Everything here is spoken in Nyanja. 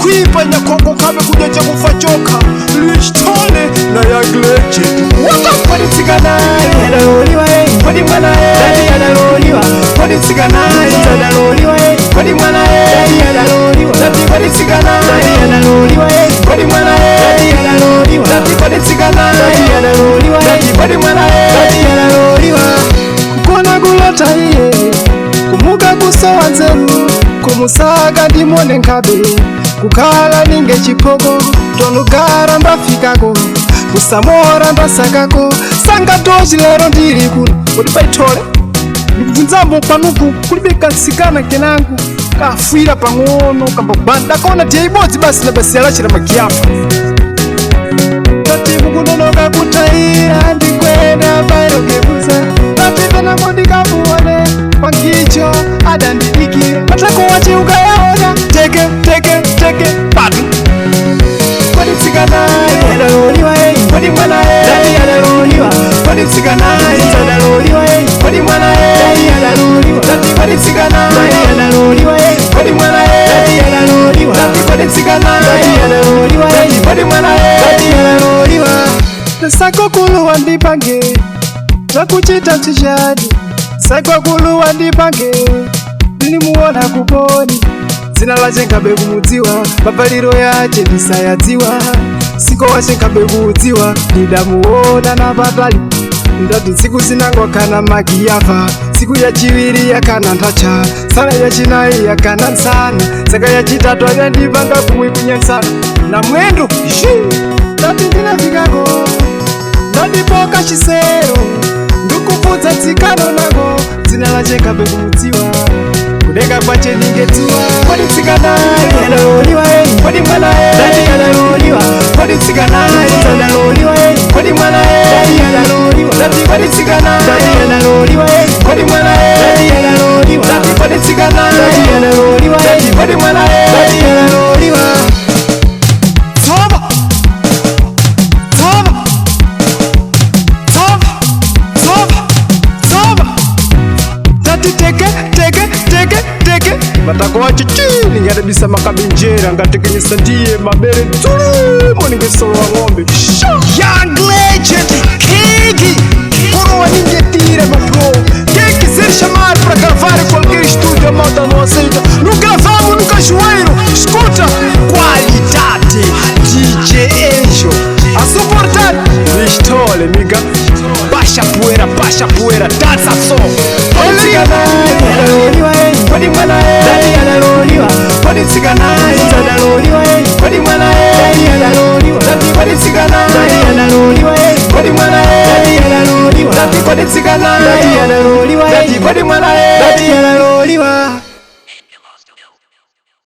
Kwipa nyakoko kabe kujecha kufachoka Lichtone na ya gleche Waka kwani tsiganai Yadaloliwa kwani mwana Dadi yadaloliwa kwani tsiganai Yadaloliwa kwani mwana Dadi yadaloliwa Dadi kwani tsiganai Dadi yadaloliwa kwani mwana Dadi yadaloliwa Dadi kwani tsiganai Dadi yadaloliwa Dadi kwani mwana Dadi yadaloliwa Kukona gulota iye Kumuga kusowa nzeru Kumusaga ndimone nkabe Kukala ninge chipogo Tonugara ndafikako Kusamora ndasakako Sanga doji lero ndiri kuno Kodi paitole Nzambo panuku kulibika nsikana kenangu Kafuira pangono Kamba banda kona tia ibodzi basi na basi alachira magiafa Tati mukunonoka kutaira Ndikwenda bairo kebuza Tati pena modi kabuwane Pangicho adandidikira Matako wachi ukayaona Teke Padu Kwani tsiganai Yadaloliwa Kwani mwana Dadi yadaloliwa Kwani tsiganai Yadaloliwa Kwani mwana Dadi yadaloliwa Dadi kwani tsiganai Dadi yadaloliwa Kwani mwana Dadi yadaloliwa Dadi kwani tsiganai Dadi yadaloliwa Dadi kwani mwana Dadi yadaloliwa Sako kuluwa ndipange Zakuchita tishadi Sako kuluwa ndipange Nilimuona kuponi Zina lache nkabe kumudziwa Mapaliro yache ndisayadziwa Siko wache nkabe kuudziwa Nidamuona na patali Ndati siku zinangwa kana magiyafa Siku ya chiwiri ya kana ntacha Sana ya chinayi ya kana nsana Saka ya chitatu ya ndipanga kumwi kunyansana Na mwendo Ndati ndinafikako Ndandipoka chisero Ndukupudza tsikano nango Zina lache nkabe kumudziwa Kudeka kwache ningetua Kwani tsiganai Yadaloliwa Kwani mwana Dadi yadaloliwa Kwani tsiganai Yadaloliwa Kwani mwana Dadi yadaloliwa Dadi kwani tsiganai Dadi yadaloliwa Kwani mwana Dadi yadaloliwa Dadi kwani tsiganai Dadi yadaloliwa Dadi kwani mwana Dadi yadaloliwa Soma Dadi teke Matako wachi chini Ngadabisa makabinjera Ngatekenyesa ndiye mabere Tulumo ningesolo wa ngombe Young legend Kiki Kuro wa ningetire mapro Kiki Zir Shamar Pra gravar qualquer estúdio Malta não aceita Não gravamos no cajueiro Escuta Qualidade DJ Angel A suportar Lichtole miga Baixa poeira Dança só Kwani tsiganai Yadaloliwa Kwani mwana Dadi yadaloliwa Kwani tsiganai Yadaloliwa